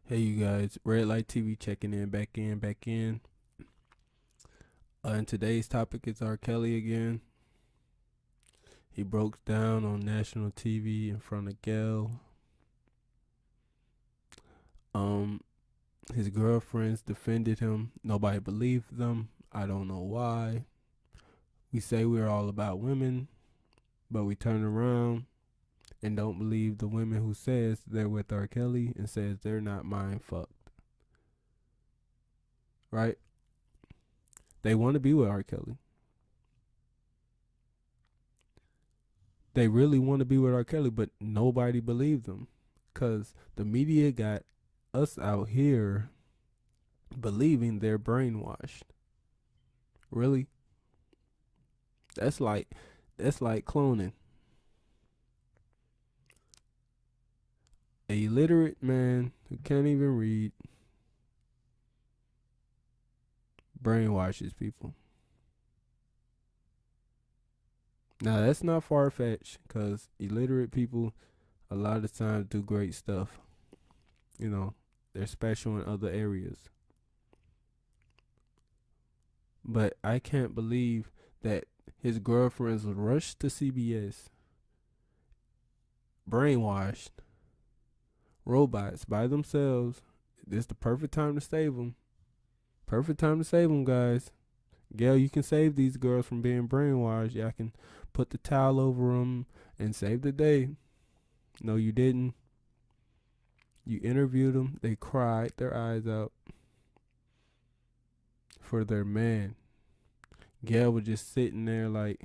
Hey, you guys, Red Light TV checking in, back in, back in. And today's topic is R. Kelly again. He broke down on national TV in front of Gail. Um, his girlfriends defended him. Nobody believed them. I don't know why. We say we're all about women, but we turn around and don't believe the women who says they're with R. Kelly and says they're not mind fucked. Right? They want to be with R. Kelly. They really want to be with R. Kelly, but nobody believed them because the media got us out here believing they're brainwashed. Really? That's like cloning. A illiterate man who can't even read brainwashes people. Now that's not far fetched because illiterate people a lot of times do great stuff. You know, they're special in other areas. But I can't believe that his girlfriends rushed to CBS, brainwashed, robots by themselves. This is the perfect time to save them. Perfect time to save them, guys. Gail, you can save these girls from being brainwashed. Y'all can put the towel over them and save the day. No, you didn't. You interviewed them. They cried their eyes out for their man. Gail was just sitting there like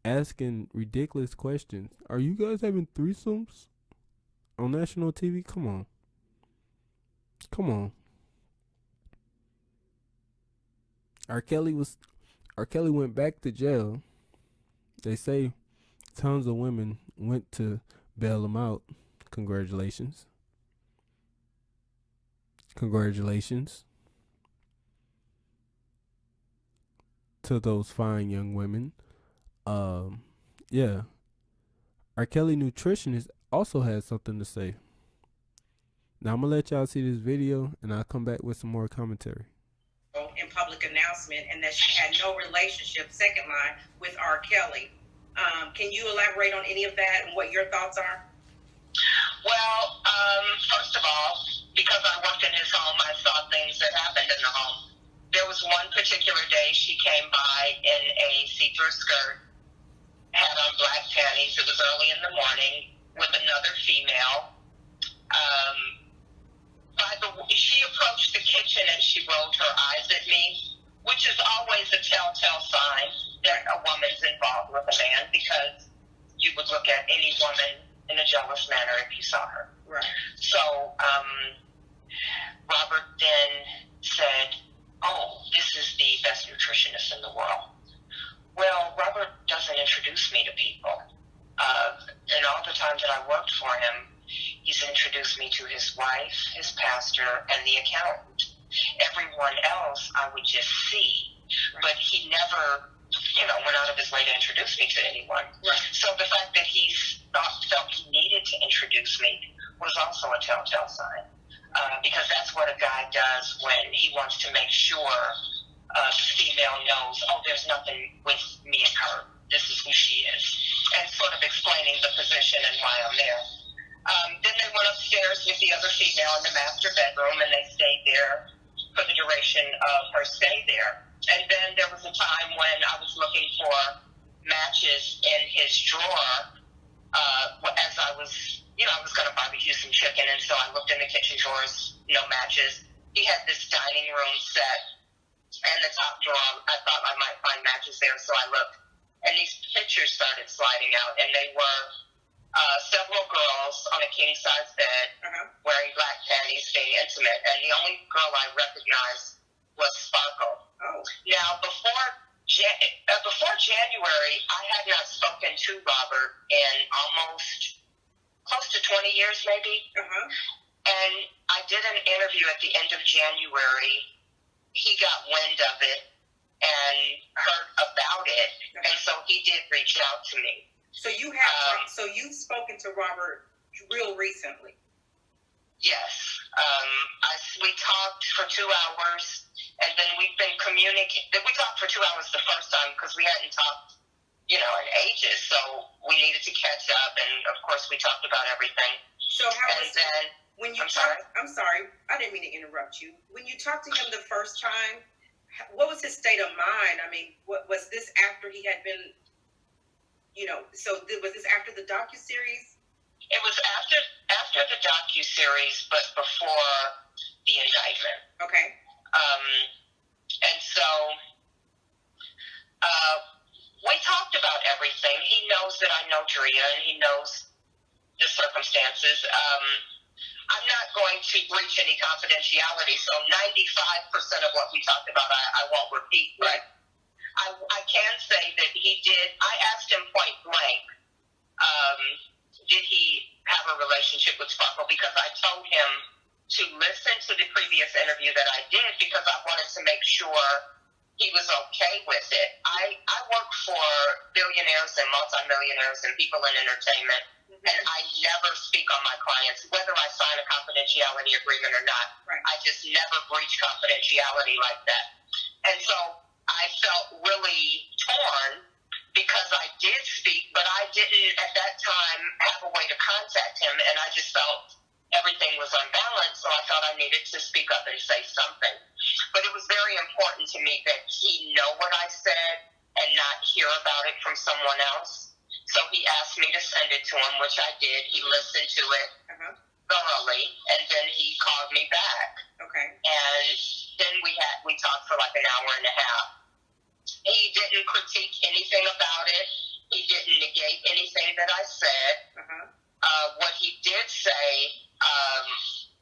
asking ridiculous questions. Are you guys having threesomes on national TV? Come on. Come on. R. Kelly went back to jail. They say tons of women went to bail him out. Congratulations. Congratulations to those fine young women. Um, yeah. R. Kelly nutritionist also has something to say. Now I'm gonna let y'all see this video, and I'll come back with some more commentary. In public announcement, and that she had no relationship, second line, with R. Kelly. Can you elaborate on any of that and what your thoughts are? Well, first of all, because I worked in his home, I saw things that happened in the home. There was one particular day she came by in a see-through skirt, had on black panties. It was early in the morning with another female. She approached the kitchen and she rolled her eyes at me, which is always a telltale sign that a woman's involved with a man, because you would look at any woman in a jealous manner if you saw her. Right. So Robert then said, "Oh, this is the best nutritionist in the world." Well, Robert doesn't introduce me to people. In all the time that I worked for him, he's introduced me to his wife, his pastor, and the accountant. Everyone else I would just see, but he never, went out of his way to introduce me to anyone. Right. So the fact that felt he needed to introduce me was also a telltale sign, because that's what a guy does when he wants to make sure the female knows, oh, there's nothing with me and her. This is who she is, and sort of explaining the position and why I'm there. Then they went upstairs with the other female in the master bedroom, and they stayed there for the duration of her stay there. And then there was a time when I was looking for matches in his drawer, as I was going to barbecue some chicken, and so I looked in the kitchen drawers, no matches. He had this dining room set, and the top drawer, I thought I might find matches there, so I looked, and these pictures started sliding out, and they were several girls on a king-size bed, wearing black panties, being intimate, and the only girl I recognized was Sparkle. Oh. Now, before January, I had not spoken to Robert in almost close to 20 years, maybe. And I did an interview at the end of January. He got wind of it and heard about it, and so he did reach out to me. So you have so you've spoken to Robert real recently. Yes. We talked for 2 hours, and then we've been communicating. We talked for 2 hours the first time because we hadn't talked, in ages. So we needed to catch up, and of course we talked about everything. So how And was then, when you I'm talked? I'm sorry, I didn't mean to interrupt you. When you talked to him the first time, what was his state of mind? I mean, what was this after he had been, was this after the docuseries? it was after the docuseries, but before the indictment. Okay. And so we talked about everything. He knows that I know Drea, and he knows the circumstances. I'm not going to breach any confidentiality, so 95% of what we talked about I won't repeat, but I can say that he did. I asked him point blank, did he have a relationship with Sparkle, because I told him to listen to the previous interview that I did because I wanted to make sure he was okay with it. I work for billionaires and multimillionaires and people in entertainment, and I never speak on my clients, whether I sign a confidentiality agreement or not. Right. I just never breach confidentiality like that. And so I felt really torn because I did speak, but I didn't at that time have a way to contact him, and I just felt everything was unbalanced, so I felt I needed to speak up and say something. But it was very important to me that he know what I said and not hear about it from someone else. So he asked me to send it to him, which I did. He listened to it thoroughly, and then he called me back. Okay. And then we talked for like an hour and a half. He didn't critique anything about it. He didn't negate anything that I said. What he did say,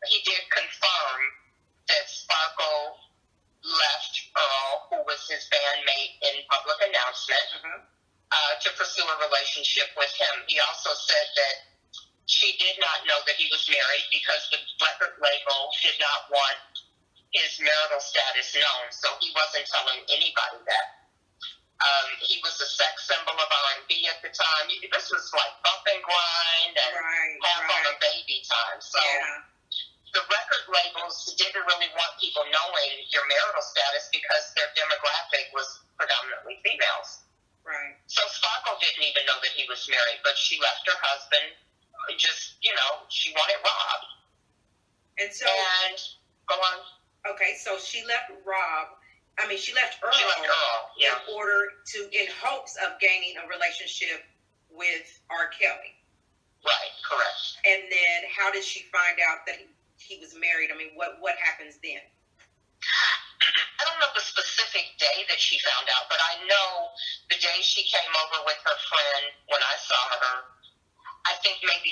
he did confirm that Sparkle left Earl, who was his bandmate in public announcement, to pursue a relationship with him. He also said that she did not know that he was married because the record label did not want his marital status known, so he wasn't telling anybody that. He was a sex symbol of R&B at the time. This was like bump and grind and half on a baby time. So the record labels didn't really want people knowing your marital status because their demographic was predominantly females. Right. So Sparkle didn't even know that he was married, but she left her husband. Just, she wanted Rob. And so. And go on. Okay, so she left Rob. She left Earl. She left Earl, yeah. in hopes of gaining a relationship with R. Kelly. Right, correct. And then how did she find out that he was married? What happens then? I don't know the specific day that she found out, but I know the day she came over with her friend when I saw her. I think maybe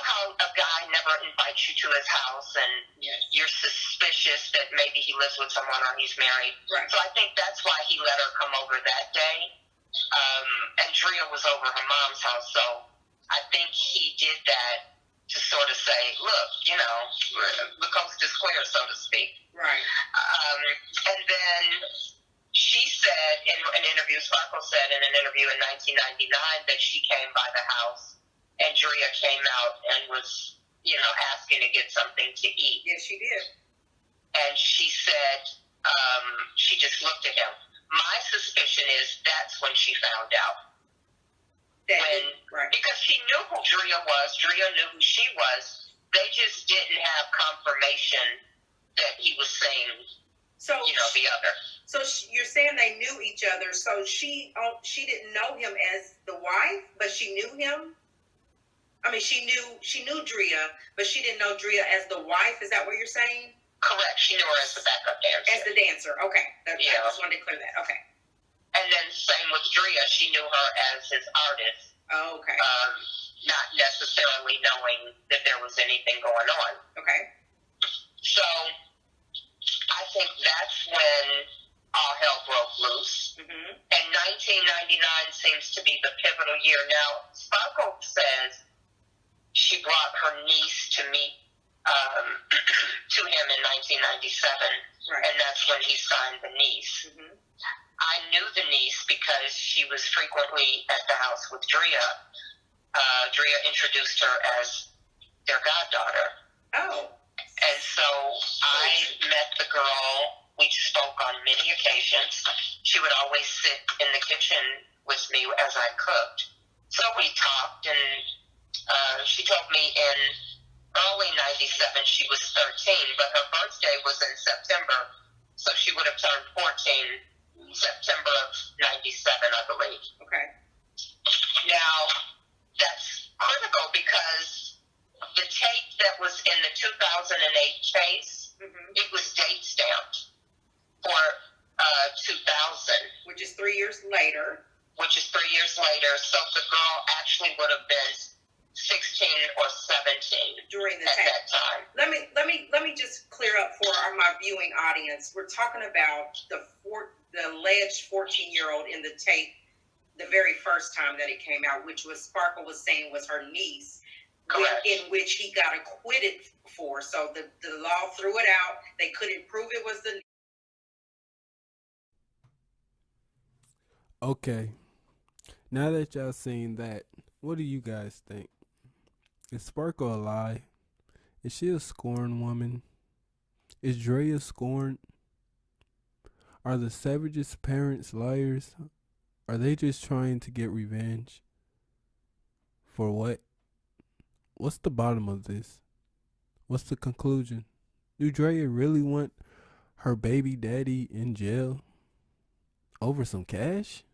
how a guy never invites you to his house and you're suspicious that maybe he lives with someone or he's married. Right. So I think that's why he let her come over that day. And Drea was over her mom's house, so I think he did that to sort of say, look, the coast is clear, so to speak. Right. And then she said in an interview, Sparkle said in an interview in 1999 that she came by the house and Drea came out and was, asking to get something to eat. Yes, she did. And she said, she just looked at him. My suspicion is that's when she found out. Because she knew who Drea was. Drea knew who she was. They just didn't have confirmation that he was saying, the other. So you're saying they knew each other. So she didn't know him as the wife, but she knew him? She knew Drea, but she didn't know Drea as the wife. Is that what you're saying? Correct. She knew her as the backup dancer. As the dancer. Okay. I just wanted to clear that. Okay. And then same with Drea. She knew her as his artist. Oh, okay. Not necessarily knowing that there was anything going on. Okay. So I think that's when all hell broke loose. Mm-hmm. And 1999 seems to be the pivotal year. Now, Sparkle says she brought her niece to meet to him in 1997, and that's when he signed the niece. Mm-hmm. I knew the niece because she was frequently at the house with Drea. Drea introduced her as their goddaughter. Oh. And so I met the girl. We spoke on many occasions. She would always sit in the kitchen with me as I cooked. So we talked, and she told me in early 97 she was 13, but her birthday was in September, so she would have turned 14 September of 97, I believe. Okay. Now, that's critical because the tape that was in the 2008 case, it was date stamped for 2000. Which is 3 years later. So the girl actually would have been 16 or 17 during the at that time. Let me just clear up for my viewing audience. We're talking about the alleged 14-year-old in the tape, the very first time that it came out, which was Sparkle was saying was her niece. Correct. In which he got acquitted for. So the law threw it out. They couldn't prove it was the. Okay. Now that y'all seen that, what do you guys think? Is Sparkle a lie? Is she a scorned woman? Is Drea scorned? Are the Savage's parents liars? Are they just trying to get revenge? For what? What's the bottom of this? What's the conclusion? Do Drea really want her baby daddy in jail over some cash?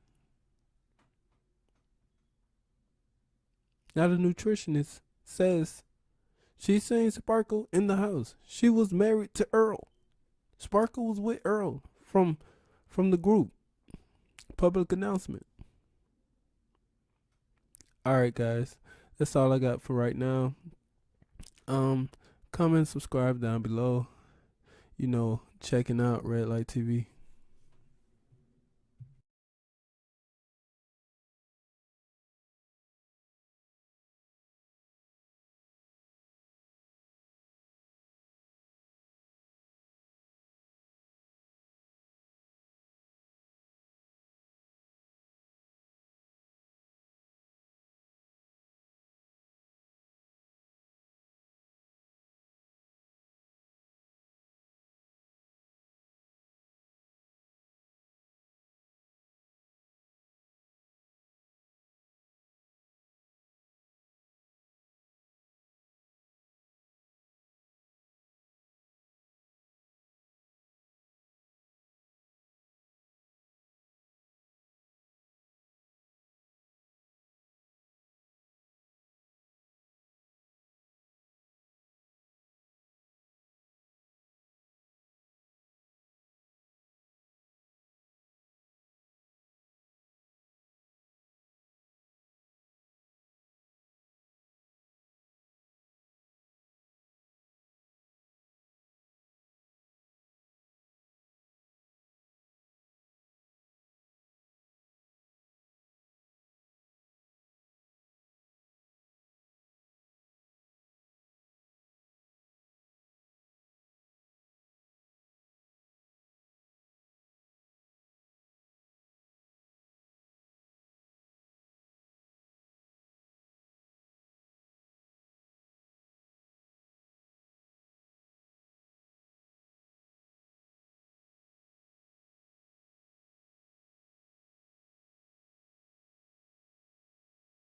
Now the nutritionist says she's saying Sparkle in the house. She was married to Earl. Sparkle was with Earl from the group. Public announcement. Alright guys, that's all I got for right now. Comment, subscribe down below. Checking out Red Light TV.